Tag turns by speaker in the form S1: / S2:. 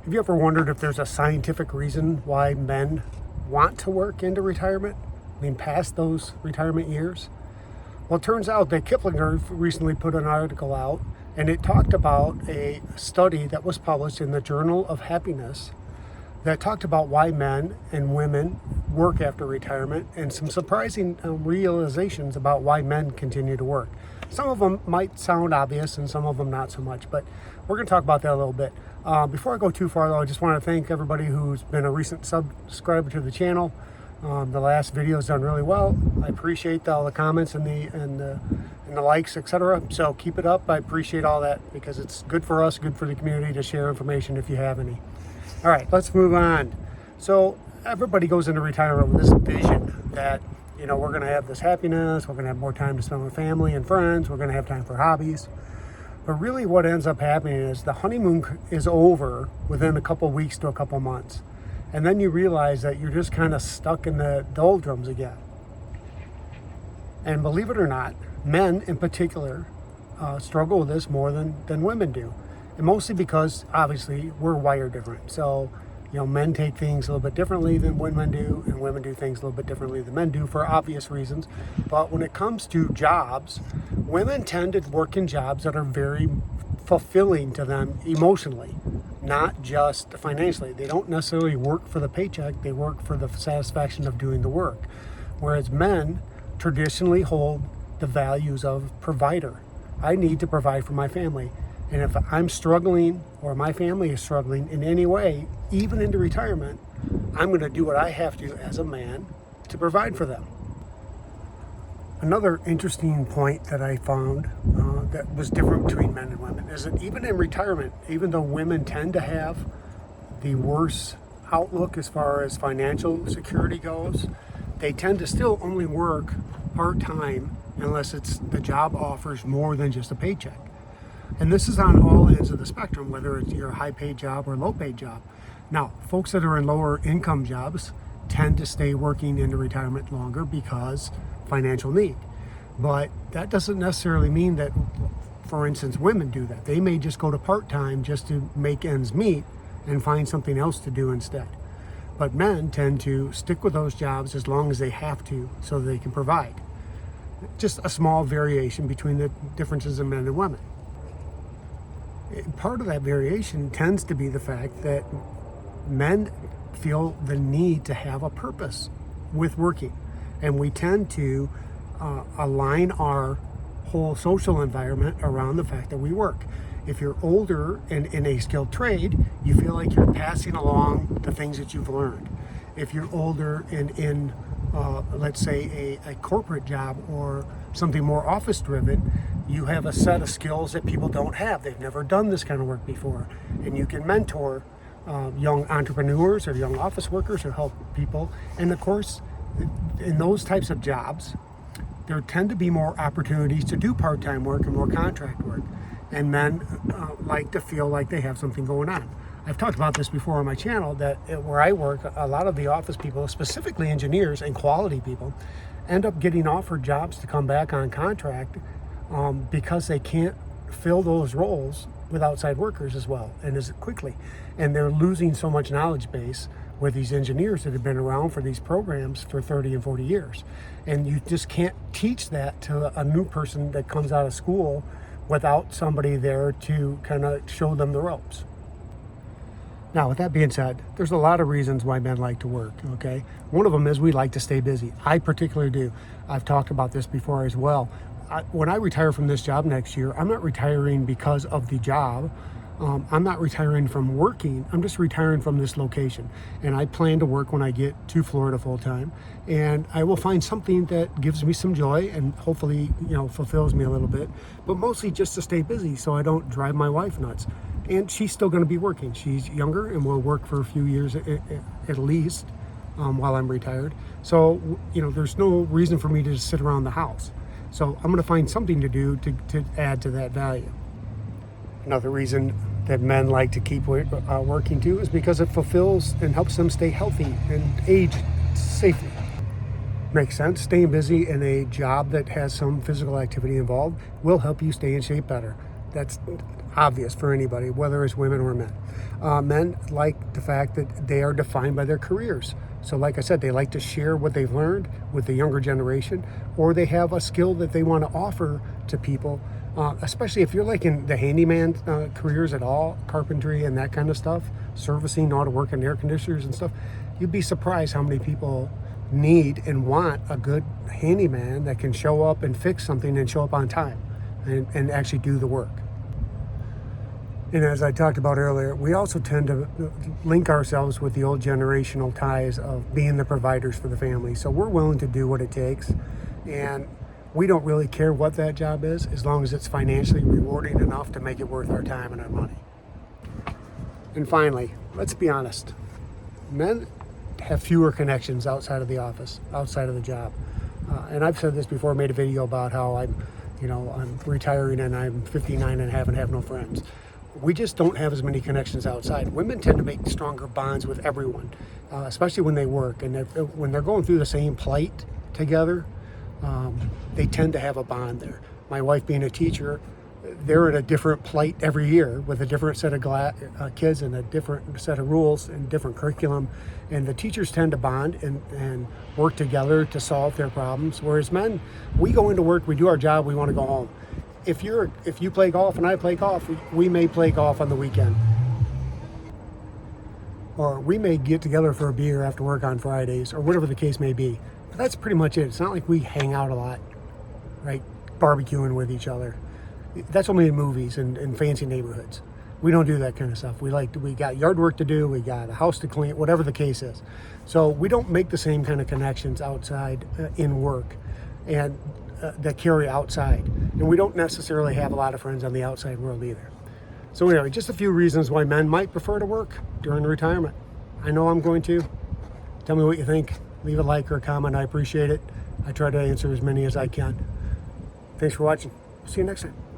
S1: Have you ever wondered if there's a scientific reason why men want to work into retirement? I mean, past those retirement years? Well, it turns out that Kiplinger recently put an article out, and it talked about a study that was published in the Journal of Happiness that talked about why men and women work after retirement, and some surprising realizations about why men continue to work. Some of them might sound obvious and some of them not so much, but we're going to talk about that a little bit. Before I go too far though, I just want to thank everybody who's been a recent subscriber to the channel. The last video has done really well. I appreciate all the comments and the likes, etc. So keep it up. I appreciate all that because it's good for us, good for the community to share information if you have any. All right, let's move on. So everybody goes into retirement with this vision that, you know, we're going to have this happiness, we're going to have more time to spend with family and friends, we're going to have time for hobbies. But really what ends up happening is the honeymoon is over within a couple weeks to a couple months. And then you realize that you're just kind of stuck in the doldrums again. And believe it or not, men in particular struggle with this more than women do. And mostly because, obviously, we're wired different. So, you know, men take things a little bit differently than women do, and women do things a little bit differently than men do for obvious reasons. But when it comes to jobs, women tend to work in jobs that are very fulfilling to them emotionally, not just financially. They don't necessarily work for the paycheck, they work for the satisfaction of doing the work. Whereas men traditionally hold the values of provider. I need to provide for my family. And if I'm struggling or my family is struggling in any way, even into retirement, I'm going to do what I have to as a man to provide for them. Another interesting point that I found that was different between men and women is that even in retirement, even though women tend to have the worst outlook as far as financial security goes, they tend to still only work part-time unless the job offers more than just a paycheck. And this is on all ends of the spectrum, whether it's your high-paid job or low-paid job. Now, folks that are in lower income jobs tend to stay working into retirement longer because financial need. But that doesn't necessarily mean that, for instance, women do that. They may just go to part-time just to make ends meet and find something else to do instead. But men tend to stick with those jobs as long as they have to so they can provide. Just a small variation between the differences in men and women. Part of that variation tends to be the fact that men feel the need to have a purpose with working. And we tend to align our whole social environment around the fact that we work. If you're older and in a skilled trade, you feel like you're passing along the things that you've learned. If you're older and in let's say a corporate job or something more office driven, you have a set of skills that people don't have. They've never done this kind of work before. And you can mentor young entrepreneurs or young office workers or help people. And of course, in those types of jobs, there tend to be more opportunities to do part-time work and more contract work. And men like to feel like they have something going on. I've talked about this before on my channel that where I work, a lot of the office people, specifically engineers and quality people, end up getting offered jobs to come back on contract because they can't fill those roles with outside workers as well and as quickly. And they're losing so much knowledge base with these engineers that have been around for these programs for 30 and 40 years. And you just can't teach that to a new person that comes out of school without somebody there to kind of show them the ropes. Now, with that being said, there's a lot of reasons why men like to work, okay? One of them is we like to stay busy. I particularly do. I've talked about this before as well. When I retire from this job next year, I'm not retiring because of the job. I'm not retiring from working. I'm just retiring from this location. And I plan to work when I get to Florida full time. And I will find something that gives me some joy and hopefully, you know, fulfills me a little bit. But mostly just to stay busy so I don't drive my wife nuts. And she's still going to be working. She's younger and will work for a few years at least while I'm retired. So, you know, there's no reason for me to just sit around the house. So I'm going to find something to do to add to that value. Another reason that men like to keep working too is because it fulfills and helps them stay healthy and age safely. Makes sense. Staying busy in a job that has some physical activity involved will help you stay in shape better. That's obvious for anybody, whether it's women or men. Men like the fact that they are defined by their careers. So like I said, they like to share what they've learned with the younger generation, or they have a skill that they want to offer to people, especially if you're like in the handyman careers at all, carpentry and that kind of stuff, servicing, know how to work in air conditioners and stuff. You'd be surprised how many people need and want a good handyman that can show up and fix something and show up on time and actually do the work. And as I talked about earlier, we also tend to link ourselves with the old generational ties of being the providers for the family. So we're willing to do what it takes. And we don't really care what that job is, as long as it's financially rewarding enough to make it worth our time and our money. And finally, let's be honest. Men have fewer connections outside of the office, outside of the job. And I've said this before, made a video about how I'm retiring and I'm 59 and have no friends. We just don't have as many connections outside. Women tend to make stronger bonds with everyone, especially when they work. And when they're going through the same plight together, they tend to have a bond there. My wife being a teacher, they're in a different plight every year with a different set of kids and a different set of rules and different curriculum. And the teachers tend to bond and work together to solve their problems. Whereas men, we go into work, we do our job, we want to go home. If you play golf and I play golf, we may play golf on the weekend. Or we may get together for a beer after work on Fridays, or whatever the case may be. But that's pretty much it. It's not like we hang out a lot, right? Barbecuing with each other. That's only in movies and in fancy neighborhoods. We don't do that kind of stuff. We got yard work to do, we got a house to clean, whatever the case is. So we don't make the same kind of connections outside in work and that carry outside. And we don't necessarily have a lot of friends on the outside world either. So anyway, just a few reasons why men might prefer to work during retirement. I know I'm going to. Tell me what you think. Leave a like or a comment. I appreciate it. I try to answer as many as I can. Thanks for watching. See you next time.